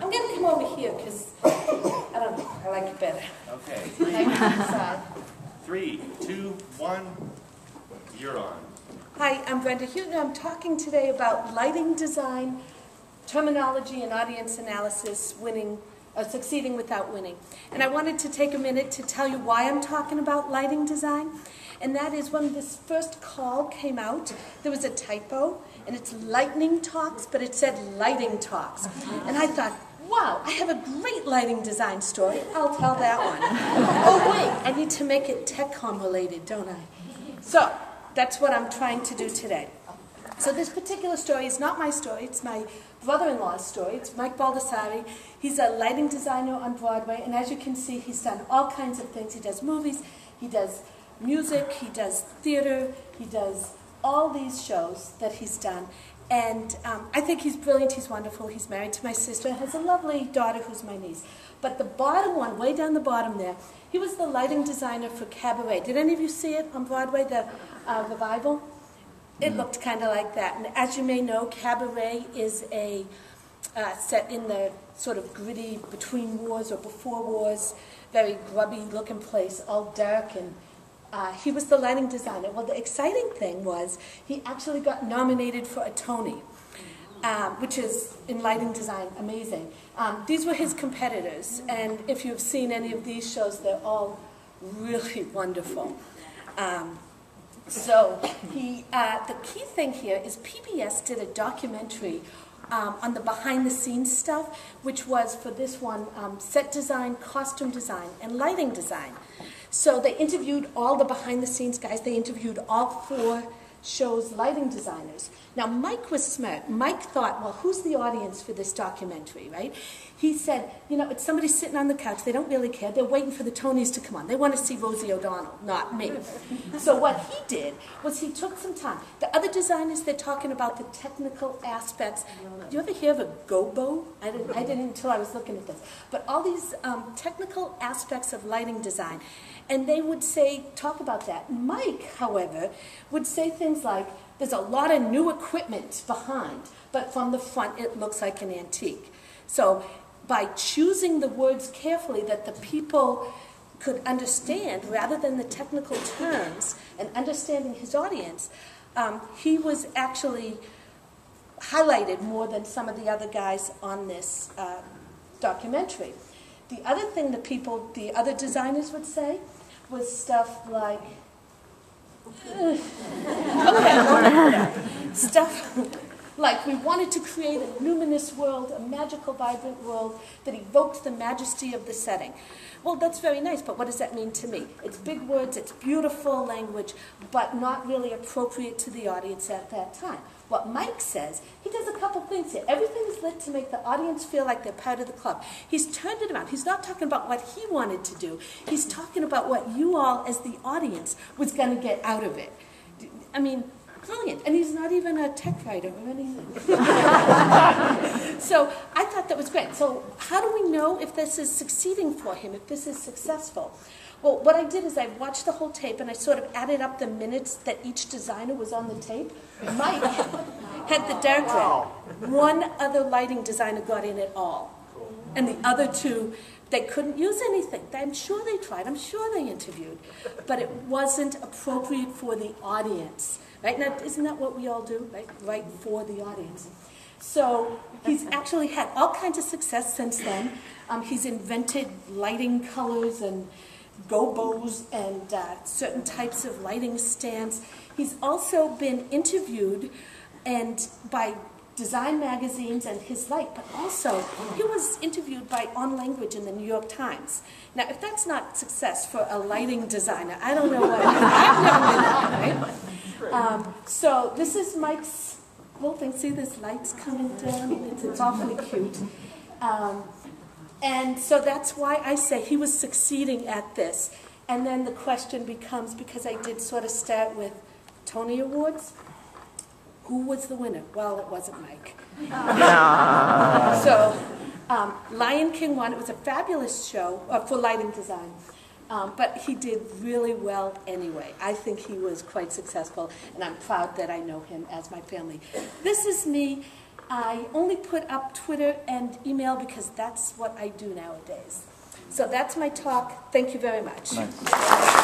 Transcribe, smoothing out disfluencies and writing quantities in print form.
I'm going to come over here because, I don't know, I like it better. Okay. 3, 2, 1, you're on. Hi, I'm Brenda Huettner. I'm talking today about lighting design, terminology, and audience analysis, succeeding without winning. And I wanted to take a minute to tell you why I'm talking about lighting design. And that is when this first call came out, there was a typo, and it's lightning talks, but it said lighting talks. And I thought, wow, I have a great lighting design story. I'll tell that one. Oh wait, I need to make it TechCom related, don't I? So that's what I'm trying to do today. So this particular story is not my story, it's my brother-in-law's story. It's Mike Baldessari. He's a lighting designer on Broadway, and as you can see, he's done all kinds of things. He does movies, he does music, he does theater, he does all these shows that he's done. And I think he's brilliant, he's wonderful, he's married to my sister, has a lovely daughter who's my niece. But the bottom one, way down the bottom there, he was the lighting designer for Cabaret. Did any of you see it on Broadway, the revival? It looked kind of like that. And as you may know, Cabaret is a set in the sort of gritty between wars or before wars, very grubby looking place, all dark, and he was the lighting designer. Well, the exciting thing was he actually got nominated for a Tony, which is, in lighting design, amazing. These were his competitors, and if you've seen any of these shows, they're all really wonderful. So the key thing here is PBS did a documentary on the behind-the-scenes stuff, which was, for this one, set design, costume design, and lighting design. So they interviewed all the behind-the-scenes guys. They interviewed all 4 shows' lighting designers. Now, Mike was smart. Mike thought, well, who's the audience for this documentary, right? He said, you know, it's somebody sitting on the couch. They don't really care. They're waiting for the Tonys to come on. They want to see Rosie O'Donnell, not me. So what he did was he took some time. The other designers, they're talking about the technical aspects. Do you ever hear of a gobo? I didn't until I was looking at this. But all these technical aspects of lighting design. And they would talk about that. Mike, however, would say things like, there's a lot of new equipment behind, but from the front it looks like an antique. So by choosing the words carefully that the people could understand, rather than the technical terms, and understanding his audience, he was actually highlighted more than some of the other guys on this documentary. The other thing the other designers would say was stuff like, stuff like, we wanted to create a luminous world, a magical, vibrant world that evoked the majesty of the setting. Well, that's very nice, but what does that mean to me? It's big words, it's beautiful language, but not really appropriate to the audience at that time. What Mike says, he does a couple things here. Everything is lit to make the audience feel like they're part of the club. He's turned it around. He's not talking about what he wanted to do. He's talking about what you all, as the audience, was going to get out of it. I mean, brilliant. And he's not even a tech writer or anything. So I thought that was great. So how do we know if this is succeeding for him, if this is successful? Well, what I did is I watched the whole tape and I sort of added up the minutes that each designer was on the tape. Mike had the dark red. One other lighting designer got in at all. And the other 2, they couldn't use anything. I'm sure they tried. I'm sure they interviewed. But it wasn't appropriate for the audience. Right? Now, isn't that what we all do? Right? Right for the audience. So he's actually had all kinds of success since then. He's invented lighting colors and gobos and certain types of lighting stands. He's also been interviewed by design magazines and his light, but also he was interviewed by On Language in the New York Times. Now, if that's not success for a lighting designer, I don't know what. I've never been there, right? So this is Mike's little thing. See, this light's coming down. It's awfully cute. And so that's why I say he was succeeding at this. And then the question becomes, because I did sort of start with Tony Awards, who was the winner? Well, it wasn't Mike. So Lion King won. It was a fabulous show for lighting design. But he did really well anyway. I think he was quite successful, and I'm proud that I know him as my family. This is me I only put up Twitter and email because that's what I do nowadays. So that's my talk. Thank you very much. Nice.